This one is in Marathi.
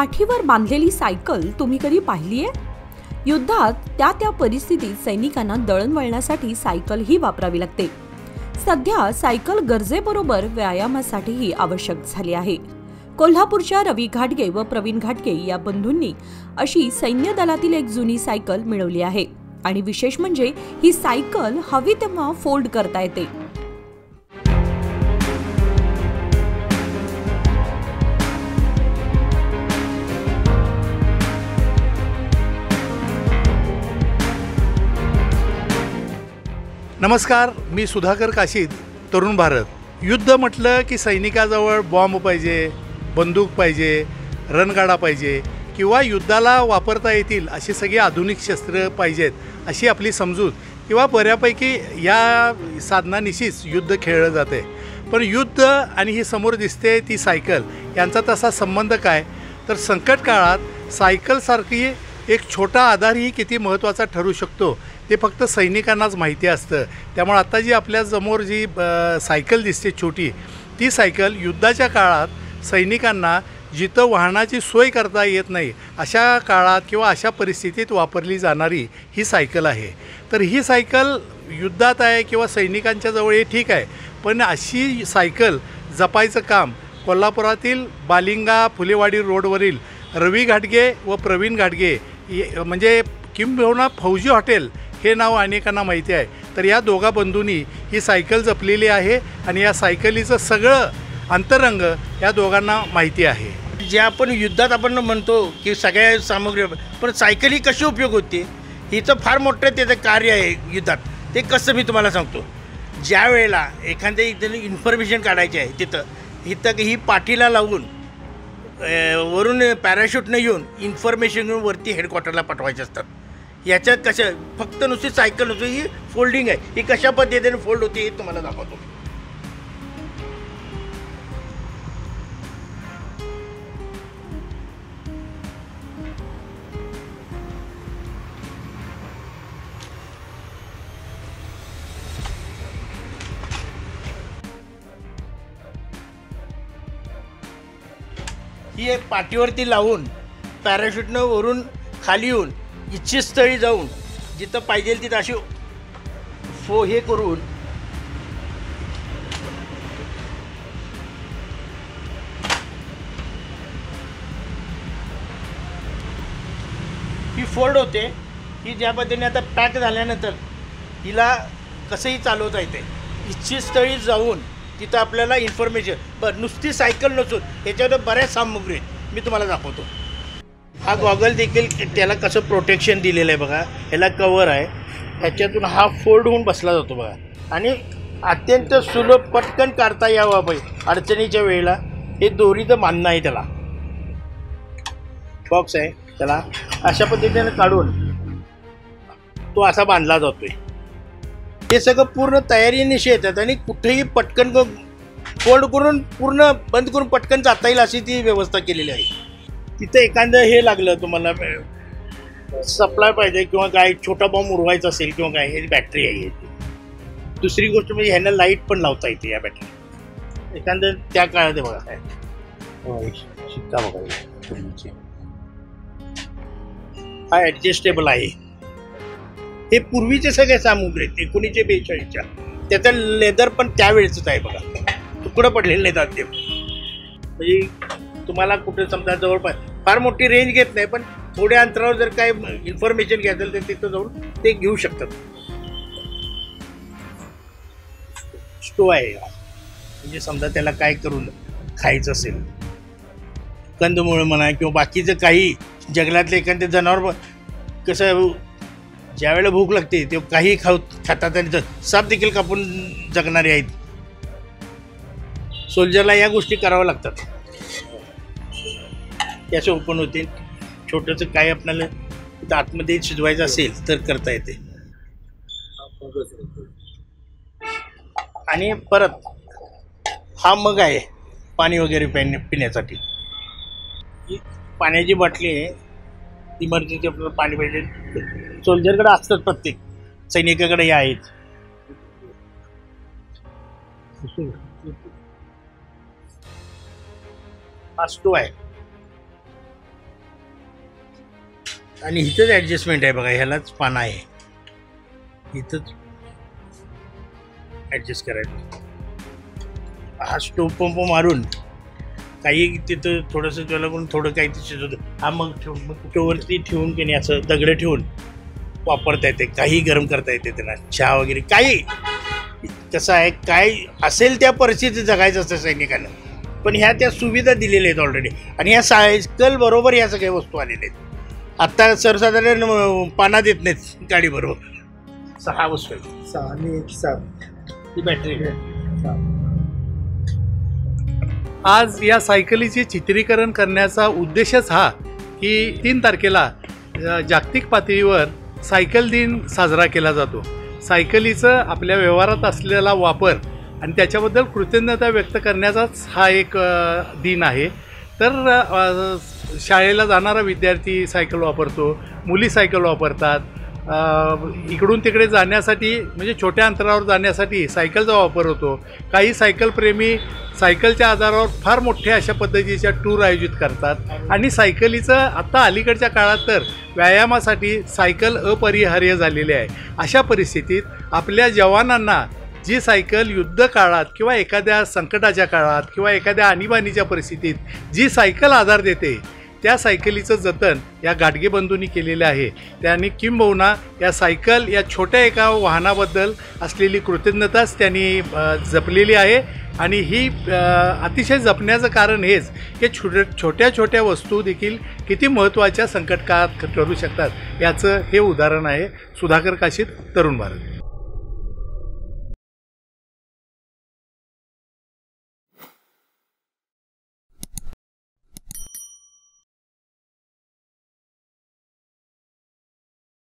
पाठीवर बांधलेली सायकल तुम्ही कधी पाहिलीये? युद्धात त्या परिस्थितीत सैनिकांना दळणवळणासाठी सायकल ही वापरावी लागते. सध्या सायकल गरजेबरोबर व्यायामासाठीही आवश्यक झाली आहे. कोल्हापूरच्या रवी घाटगे व प्रवीण घाटगे या बंधूंनी अशी सैन्य दलातील एक जुनी सायकल मिळवली आहे आणि विशेष म्हणजे ही सायकल हवी तेव्हा फोल्ड करता येते. नमस्कार, मी सुधाकर काशीद, तरुण भारत. युद्ध म्हटलं की सैनिकाजवळ बॉम्ब पाहिजे, बंदूक पाहिजे, रणगाडा पाहिजे किंवा युद्धाला वापरता येतील अशी सगळी आधुनिक शस्त्र पाहिजेत अशी आपली समजूत किंवा बऱ्यापैकी या साधनानिशीच युद्ध खेळलं जाते. पण युद्ध आणि ही समोर दिसते ती सायकल यांचा तसा संबंध काय? तर संकट काळात सायकलसारखी एक छोटा आधारही किती महत्त्वाचा ठरू शकतो ते फक्त सैनिकांनाच माहिती असतं. त्यामुळे आता जी आपल्या समोर जी सायकल दिसते छोटी, ती सायकल युद्धाच्या काळात सैनिकांना जिथं वाहनाची सोय करता येत नाही अशा काळात किंवा अशा परिस्थितीत वापरली जाणारी ही सायकल आहे. तर ही सायकल युद्धात आहे किंवा सैनिकांच्या जवळ हे ठीक आहे, पण अशी सायकल जपायचं काम कोल्हापुरातील बालिंगा फुलेवाडी रोडवरील रवी घाटगे व प्रवीण घाटगे म्हणजे किंबहुना फौजी हॉटेल हे नाव अनेकांना माहिती आहे. तर या दोघा बंधूंनी ही सायकल जपलेली आहे आणि या सायकलीचं सगळं अंतरंग या दोघांना माहिती आहे. जे आपण युद्धात आपण म्हणतो की सगळ्या सामग्री, पण सायकल ही कशी उपयोग होते हिचं फार मोठं त्याचं कार्य आहे युद्धात. ते कसं मी तुम्हाला सांगतो. ज्या वेळेला एखाद्या इथं इन्फॉर्मेशन काढायची आहे इथं ही पाठीला लावून वरून पॅराशूटनं येऊन इन्फॉर्मेशन घेऊन वरती हेडक्वार्टरला पाठवायचे असतात. याच्यात कसं फक्त नुसती सायकल नसते, ही फोल्डिंग आहे. ही कशा पद्धतीने फोल्ड होते हे तुम्हाला दाखवतो. ही एक पाठीवरती लावून पॅराशूटनं वरून खाली येऊन इच्छितस्थळी जाऊन जिथं पाहिजे तिथं अशी हे करून ही फोल्ड होते. ही ज्या पद्धतीने आता पॅक झाल्यानंतर हिला कसंही चालवता येते. इच्छितस्थळी जाऊन तिथं आपल्याला इन्फॉर्मेशन नुसती सायकल नसून ह्याच्यावर बऱ्याच सामग्री आहेत. मी तुम्हाला दाखवतो. हा गॉगल देखील त्याला कसं प्रोटेक्शन दिलेलं आहे बघा. ह्याला कवर आहे, ह्याच्यातून हा फोल्ड होऊन बसला जातो बघा. आणि अत्यंत सुलभ पटकन काढता यावं पाहिजे अडचणीच्या वेळेला. हे दोरीचं बांधणं आहे, त्याला बॉक्स आहे, त्याला अशा पद्धतीने काढून तो असा बांधला जातोय. हे सगळं पूर्ण तयारीनिशी येतात आणि कुठेही पटकन फोल्ड करून पूर्ण बंद करून पटकन जाता येईल अशी ती व्यवस्था केलेली आहे. तिथं एखादं हे लागलं तुम्हाला सप्लाय पाहिजे किंवा काय छोटा बॉम्ब उडवायचा असेल किंवा काय, हे बॅटरी आहे. दुसरी गोष्ट म्हणजे ह्यांना लाईट पण लावता येते या बॅटरी. एखादं त्या काळात बघा काय शिक्का बघा, हा ॲडजस्टेबल आहे. हे पूर्वीचे सगळे सामुग्री आहेत 1942च्या. त्याचं लेदर पण त्यावेळेचंच आहे बघा. तुकडं पडलेले नाहीत ते. म्हणजे तुम्हाला कुठे समजा जवळपास फार मोठी रेंज घेत नाही, पण थोड्या अंतरावर जर काय इन्फॉर्मेशन घ्यायचं तर तिथं जाऊन ते घेऊ शकतात. स्टोव आहे म्हणजे समजा त्याला काय करून खायचं असेल, कंदमुळं म्हणा किंवा बाकीचं काही जंगलातले एखादे जनावर कसं ज्या वेळेला भूक लागते ते काही खातात आणि साप देखील कापून जगणारे आहेत. सोल्जरला या गोष्टी कराव्या लागतात. त्याचे ओपन होते. छोटंसं काय आपल्याला आतमध्ये शिजवायचं असेल तर करता येते. आणि परत हा मग आहे पाणी वगैरे पिण्यासाठी. पाण्याची बाटली आहे. इमर्जन्सी आपल्याला पाणी पाहिजे सोल्जरकडे असतात, प्रत्येक सैनिकाकडे या आहेत. हा स्टोव आहे. आणि इथंच ॲडजस्टमेंट आहे बघा, ह्यालाच पानं आहे, इथंच ॲडजस्ट करायचं. हा स्टोव पंप मारून काही तिथं थोडंसं त्याला करून थोडं काही ते शिजवतं. हा मग ठेवून मग कुठंवरती ठेवून की नाही असं दगडं ठेवून वापरता येते, काही गरम करता येते त्यांना, चहा वगैरे काही. कसं आहे, काय असेल त्या परिस्थितीत जगायचं असतं सैनिकांना. पण ह्या त्या सुविधा दिलेल्या आहेत ऑलरेडी. आणि ह्या सायकल बरोबर ह्या सगळ्या वस्तू आलेल्या आहेत. आत्ता सर्वसाधारण पाना देत नाहीत गाडीबरोबर. 6 वस्तू आहेत, 6 आणि 1 7 ही बॅटरी. आज या सायकलीचे चित्रीकरण करण्याचा उद्देशच हा की 3 तारखेला जागतिक पातळीवर सायकल दिन साजरा केला जातो. सायकलीचं आपल्या व्यवहारात असलेला वापर आणि त्याच्याबद्दल कृतज्ञता व्यक्त करण्याचाच हा एक दिन आहे. तर शाळेला जाणारा विद्यार्थी सायकल वापरतो, मुली सायकल वापरतात. इकडून तिकडे जाण्यासाठी म्हणजे छोट्या अंतरावर जाण्यासाठी सायकलचा वापर होतो. काही सायकलप्रेमी सायकलच्या आधारावर फार मोठ्या अशा पद्धतीच्या टूर आयोजित करतात. आणि सायकलीचं आत्ता अलीकडच्या काळात तर व्यायामासाठी सायकल अपरिहार्य झालेली आहे. अशा परिस्थितीत आपल्या जवानांना जी सायकल युद्ध काळात किंवा एखाद्या संकटाच्या काळात किंवा एखाद्या आणीबाणीच्या परिस्थितीत जी सायकल आधार देते, त्या सायकलीचं जतन या गाडगे बंधूंनी केलेलं आहे. त्यांनी किंबहुना या सायकल या छोट्या एका वाहनाबद्दल असलेली कृतज्ञताच त्यांनी जपलेली आहे. आणि ही अतिशय जपण्याचं कारण हेच की छोट्या छोट्या वस्तू देखील किती महत्त्वाच्या संकटकाळात ठरू शकतात याचं हे उदाहरण आहे. सुधाकर काशीद, तरुण भारत.